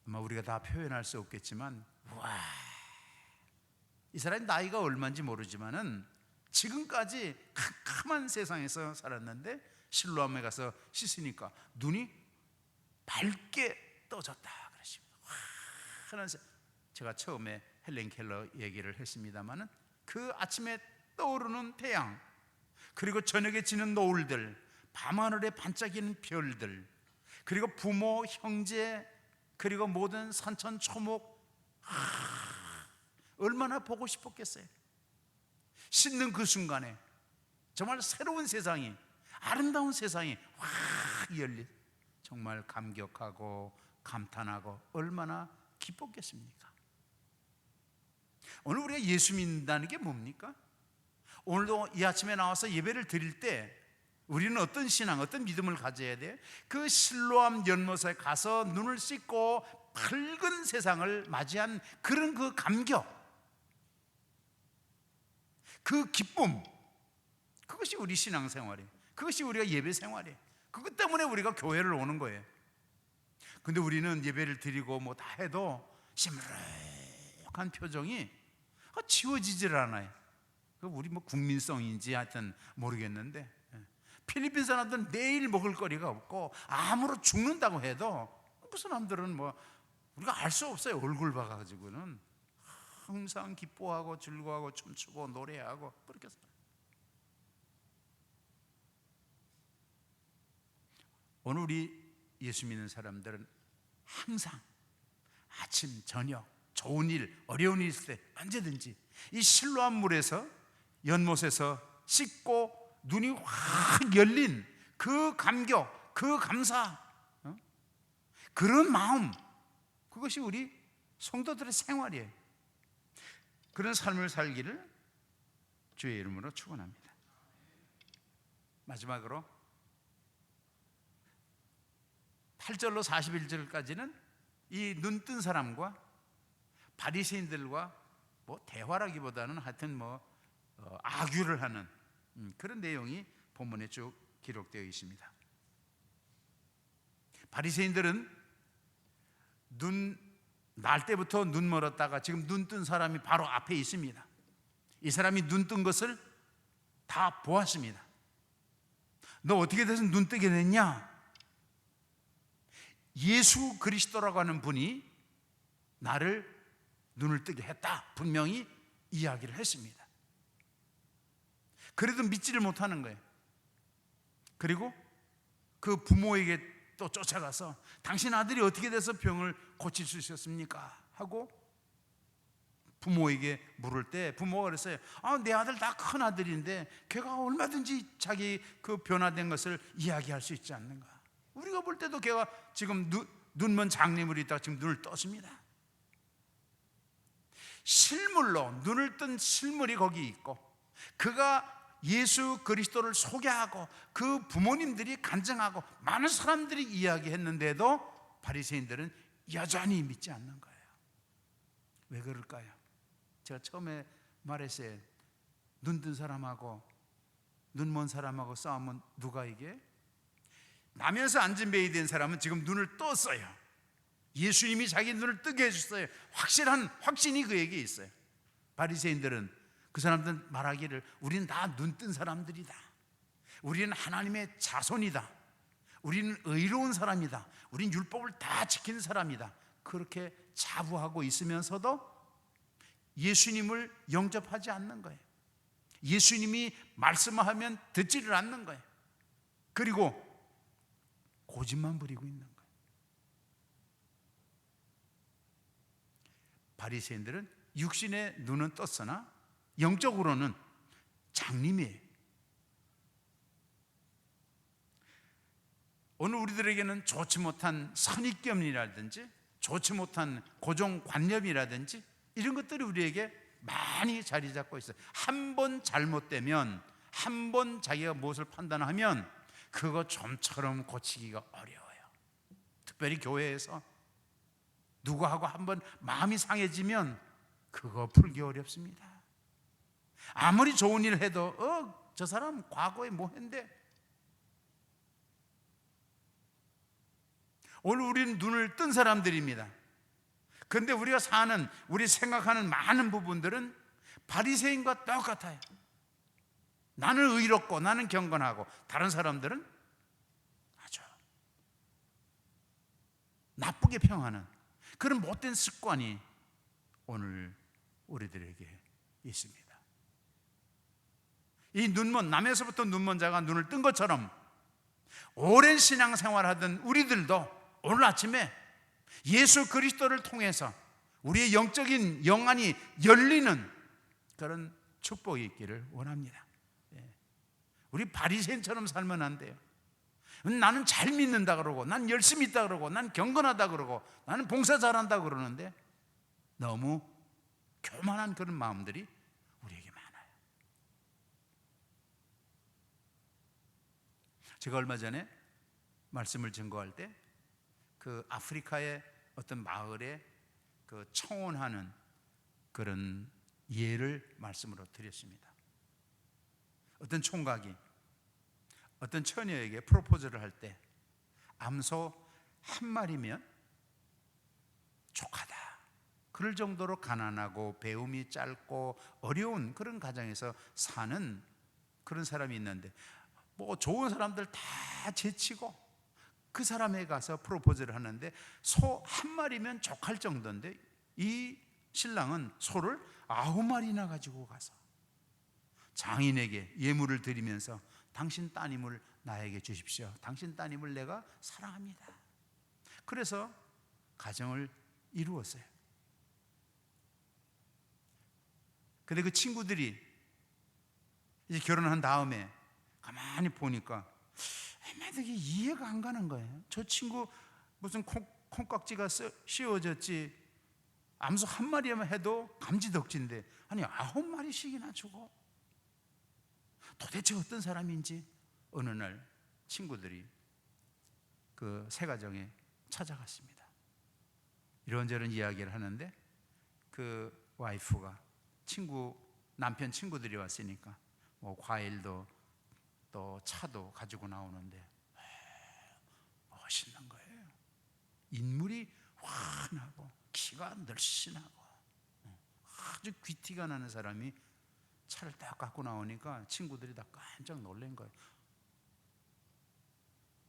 아마 우리가 다 표현할 수 없겠지만, 와, 이 사람이 나이가 얼마인지 모르지만은 지금까지 캄캄한 세상에서 살았는데 실로암에 가서 씻으니까 눈이 밝게 떠졌다 그러십니다. 와, 제가 처음에 헬렌 켈러 얘기를 했습니다마는 그 아침에 떠오르는 태양, 그리고 저녁에 지는 노을들, 밤하늘에 반짝이는 별들, 그리고 부모, 형제, 그리고 모든 산천, 초목, 얼마나 보고 싶었겠어요. 씻는 그 순간에 정말 새로운 세상이, 아름다운 세상이 확 열리, 정말 감격하고 감탄하고 얼마나 기뻤겠습니까? 오늘 우리가 예수 믿는다는 게 뭡니까? 오늘도 이 아침에 나와서 예배를 드릴 때 우리는 어떤 신앙, 어떤 믿음을 가져야 돼요? 그 실로암 연못에 가서 눈을 씻고 밝은 세상을 맞이한 그런 그 감격, 그 기쁨, 그것이 우리 신앙생활이에요. 그것이 우리가 예배 생활이에요. 그것 때문에 우리가 교회를 오는 거예요. 근데 우리는 예배를 드리고 뭐 다 해도 시무룩한 표정이 지워지질 않아요. 우리 뭐 국민성인지 하여튼 모르겠는데, 필리핀 사람들은 내일 먹을 거리가 없고 암으로 죽는다고 해도 그 사람들은 뭐 우리가 알 수 없어요. 얼굴 봐가지고는 항상 기뻐하고 즐거워하고 춤추고 노래하고 그렇게 살아요. 오늘 우리 예수 믿는 사람들은 항상 아침, 저녁, 좋은 일, 어려운 일 있을 때 언제든지 이 실로암 물에서, 연못에서 씻고 눈이 확 열린 그 감격, 그 감사, 그런 마음, 그것이 우리 성도들의 생활이에요. 그런 삶을 살기를 주의 이름으로 축원합니다. 마지막으로 8절로 41절까지는 이 눈뜬 사람과 바리새인들과 뭐 대화라기보다는 하여튼 뭐 악유를 하는 그런 내용이 본문에 쭉 기록되어 있습니다. 바리새인들은 날 때부터 눈 멀었다가 지금 눈 뜬 사람이 바로 앞에 있습니다. 이 사람이 눈 뜬 것을 다 보았습니다. 너 어떻게 돼서 눈 뜨게 됐냐? 예수 그리스도라고 하는 분이 나를 눈을 뜨게 했다, 분명히 이야기를 했습니다. 그래도 믿지를 못하는 거예요. 그리고 그 부모에게 또 쫓아가서 당신 아들이 어떻게 돼서 병을 고칠 수 있었습니까? 하고 부모에게 물을 때 부모가 그랬어요. 내 아들 다 큰 아들인데 걔가 얼마든지 자기 그 변화된 것을 이야기할 수 있지 않는가? 우리가 볼 때도 걔가 지금 눈먼 장님으로 있다가 지금 눈을 떴습니다. 실물로 눈을 뜬 실물이 거기 있고 그가 예수 그리스도를 소개하고 그 부모님들이 간증하고 많은 사람들이 이야기했는데도 바리새인들은 여전히 믿지 않는 거예요. 왜 그럴까요? 제가 처음에 말했어요. 눈 뜬 사람하고 눈 먼 사람하고 싸우면 누가 이게? 나면서 앉은 베이 된 사람은 지금 눈을 떴어요. 예수님이 자기 눈을 뜨게 해줬어요. 확실한 확신이 그에게 있어요. 바리새인들은, 그 사람들은 말하기를 우리는 다 눈 뜬 사람들이다. 우리는 하나님의 자손이다. 우리는 의로운 사람이다. 우리는 율법을 다 지키는 사람이다. 그렇게 자부하고 있으면서도 예수님을 영접하지 않는 거예요. 예수님이 말씀하면 듣지를 않는 거예요. 그리고 고집만 부리고 있는 거예요. 바리새인들은 육신의 눈은 떴으나 영적으로는 장님이에요. 오늘 우리들에게는 좋지 못한 선입견이라든지 좋지 못한 고정관념이라든지 이런 것들이 우리에게 많이 자리 잡고 있어요. 한 번 잘못되면, 한 번 자기가 무엇을 판단하면 그거 좀처럼 고치기가 어려워요. 특별히 교회에서 누구하고 한번 마음이 상해지면 그거 풀기 어렵습니다. 아무리 좋은 일 해도 저 사람 과거에 뭐 했는데. 오늘 우리는 눈을 뜬 사람들입니다. 그런데 우리가 사는, 우리 생각하는 많은 부분들은 바리새인과 똑같아요. 나는 의롭고 나는 경건하고 다른 사람들은 아주 나쁘게 평하는 그런 못된 습관이 오늘 우리들에게 있습니다. 이 남에서부터 눈먼 자가 눈을 뜬 것처럼 오랜 신앙생활하던 우리들도 오늘 아침에 예수 그리스도를 통해서 우리의 영적인 영안이 열리는 그런 축복이 있기를 원합니다. 우리 바리새인처럼 살면 안 돼요. 나는 잘 믿는다 그러고, 난 열심히 있다 그러고, 난 경건하다 그러고, 나는 봉사 잘한다 그러는데 너무 교만한 그런 마음들이 우리에게 많아요. 제가 얼마 전에 말씀을 증거할 때 그 아프리카의 어떤 마을에 그 청혼하는 그런 예를 말씀으로 드렸습니다. 어떤 총각이 어떤 처녀에게 프로포즈를 할 때 암소 한 마리면 족하다, 그럴 정도로 가난하고 배움이 짧고 어려운 그런 가정에서 사는 그런 사람이 있는데, 뭐 좋은 사람들 다 제치고 그 사람에 가서 프로포즈를 하는데 소 한 마리면 족할 정도인데 이 신랑은 소를 9마리나 가지고 가서 장인에게 예물을 드리면서 당신 따님을 나에게 주십시오. 당신 따님을 내가 사랑합니다. 그래서 가정을 이루었어요. 근데 그 친구들이 이제 결혼한 다음에 가만히 보니까 되게 이해가 안 가는 거예요. 저 친구 무슨 콩깍지가 씌워졌지, 암소 한 마리만 해도 감지덕지인데 아니 9마리씩이나 주고, 도대체 어떤 사람인지 어느 날 친구들이 그 새 가정에 찾아갔습니다. 이런저런 이야기를 하는데 그 와이프가 남편 친구들이 왔으니까 뭐 과일도 또 차도 가지고 나오는데 멋있는 거예요. 인물이 환하고 키가 늘씬하고 아주 귀티가 나는 사람이 차를 딱 갖고 나오니까 친구들이 다 깜짝 놀란 거예요.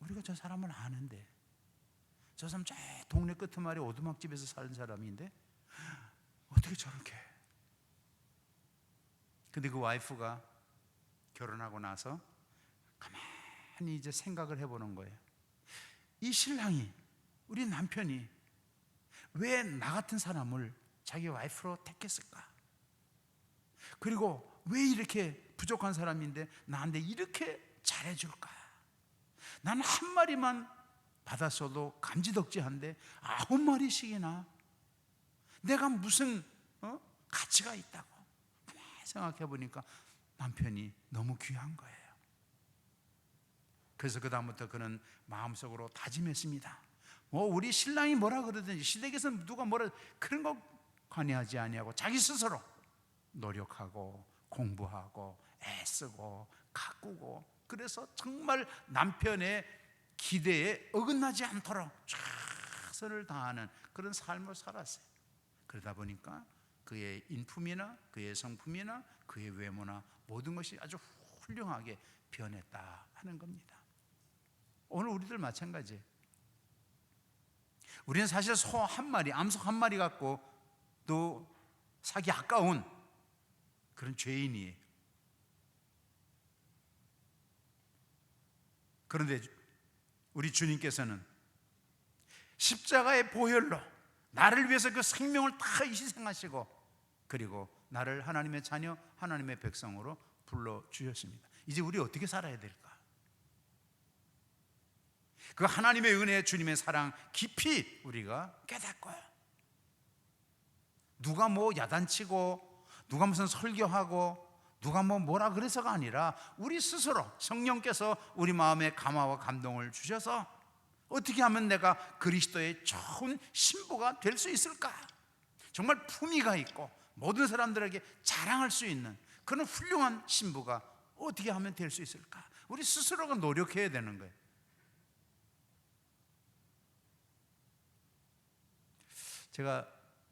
우리가 저 사람을 아는데, 저 사람 저 동네 끝머리 오두막집에서 사는 사람인데 어떻게 저렇게. 근데 그 와이프가 결혼하고 나서 가만히 이제 생각을 해보는 거예요. 이 신랑이, 우리 남편이 왜 나 같은 사람을 자기 와이프로 택했을까? 그리고 왜 이렇게 부족한 사람인데 나한테 이렇게 잘해줄까? 나는 한 마리만 받았어도 감지덕지한데 9마리씩이나 내가 무슨 가치가 있다고. 가만히 생각해 보니까 남편이 너무 귀한 거예요. 그래서 그 다음부터 그는 마음속으로 다짐했습니다. 뭐 우리 신랑이 뭐라 그러든지 시댁에서 누가 뭐라 그런 거 관여하지 아니하고 자기 스스로 노력하고 공부하고 애쓰고 가꾸고, 그래서 정말 남편의 기대에 어긋나지 않도록 최선을 다하는 그런 삶을 살았어요. 그러다 보니까 그의 인품이나 그의 성품이나 그의 외모나 모든 것이 아주 훌륭하게 변했다 하는 겁니다. 오늘 우리들 마찬가지예요. 우리는 사실 소 한 마리, 암소 한 마리 갖고 또 사기 아까운 그런 죄인이에요. 그런데 우리 주님께서는 십자가의 보혈로 나를 위해서 그 생명을 다 희생하시고, 그리고 나를 하나님의 자녀, 하나님의 백성으로 불러주셨습니다. 이제 우리 어떻게 살아야 될까? 그 하나님의 은혜, 주님의 사랑 깊이 우리가 깨닫고요. 누가 뭐 야단치고 누가 무슨 설교하고 누가 뭐라 그래서가 아니라 우리 스스로 성령께서 우리 마음에 감화와 감동을 주셔서 어떻게 하면 내가 그리스도의 좋은 신부가 될 수 있을까? 정말 품위가 있고 모든 사람들에게 자랑할 수 있는 그런 훌륭한 신부가 어떻게 하면 될 수 있을까? 우리 스스로가 노력해야 되는 거예요. 제가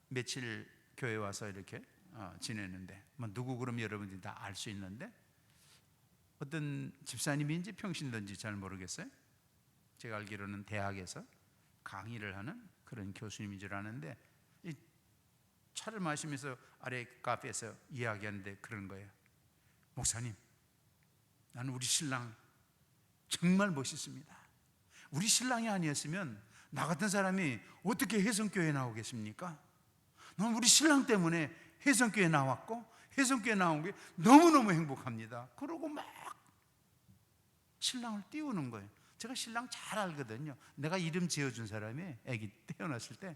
며칠 교회 와서 이렇게 지냈는데 누구 그럼 여러분들이 다 알 수 있는데 어떤 집사님인지 평신도인지 잘 모르겠어요. 제가 알기로는 대학에서 강의를 하는 그런 교수님인 줄 아는데 이 차를 마시면서 아래 카페에서 이야기하는데 그런 거예요. 목사님, 나는 우리 신랑 정말 멋있습니다. 우리 신랑이 아니었으면 나 같은 사람이 어떻게 혜성교회에 나오겠습니까? 난 우리 신랑 때문에 혜성교회에 나왔고 혜성교회에 나온 게 너무너무 행복합니다. 그러고 막 신랑을 띄우는 거예요. 제가 신랑 잘 알거든요. 내가 이름 지어준 사람이 아기 태어났을 때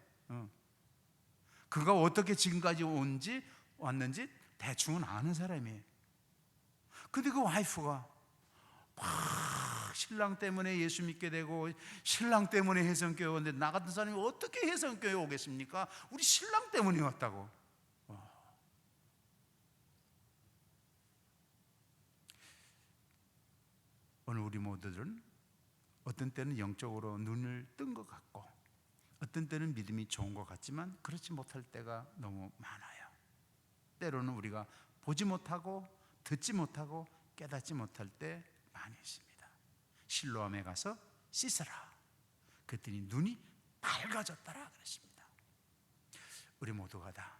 그가 어떻게 지금까지 왔는지 대충은 아는 사람이에요. 근데 그 와이프가 막 신랑 때문에 예수 믿게 되고 신랑 때문에 혜성교회 오는데 나 같은 사람이 어떻게 혜성교회 오겠습니까? 우리 신랑 때문에 왔다고. 오늘 우리 모두들은 어떤 때는 영적으로 눈을 뜬 것 같고 어떤 때는 믿음이 좋은 것 같지만 그렇지 못할 때가 너무 많아요. 때로는 우리가 보지 못하고 듣지 못하고 깨닫지 못할 때 많이 있습니다. 실로암에 가서 씻으라 그랬더니 눈이 밝아졌더라 그랬습니다. 우리 모두가 다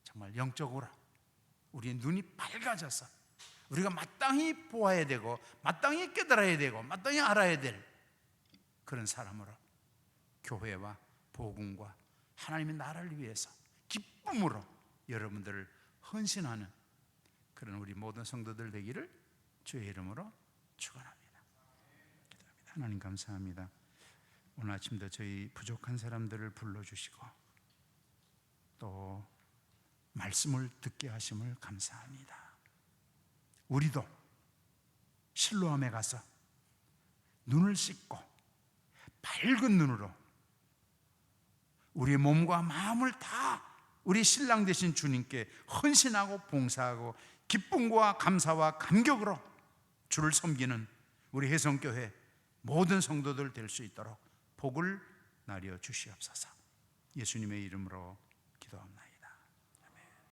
정말 영적으로 우리의 눈이 밝아져서 우리가 마땅히 보아야 되고 마땅히 깨달아야 되고 마땅히 알아야 될 그런 사람으로 교회와 복음과 하나님의 나라를 위해서 기쁨으로 여러분들을 헌신하는 그런 우리 모든 성도들 되기를 주의 이름으로 축원합니다. 기도합니다. 하나님 감사합니다. 오늘 아침도 저희 부족한 사람들을 불러주시고 또 말씀을 듣게 하심을 감사합니다. 우리도 실로암에 가서 눈을 씻고 밝은 눈으로 우리의 몸과 마음을 다 우리 신랑 되신 주님께 헌신하고 봉사하고 기쁨과 감사와 감격으로 주를 섬기는 우리 혜성교회 모든 성도들 될 수 있도록 복을 나려 주시옵소서. 예수님의 이름으로 기도합니다.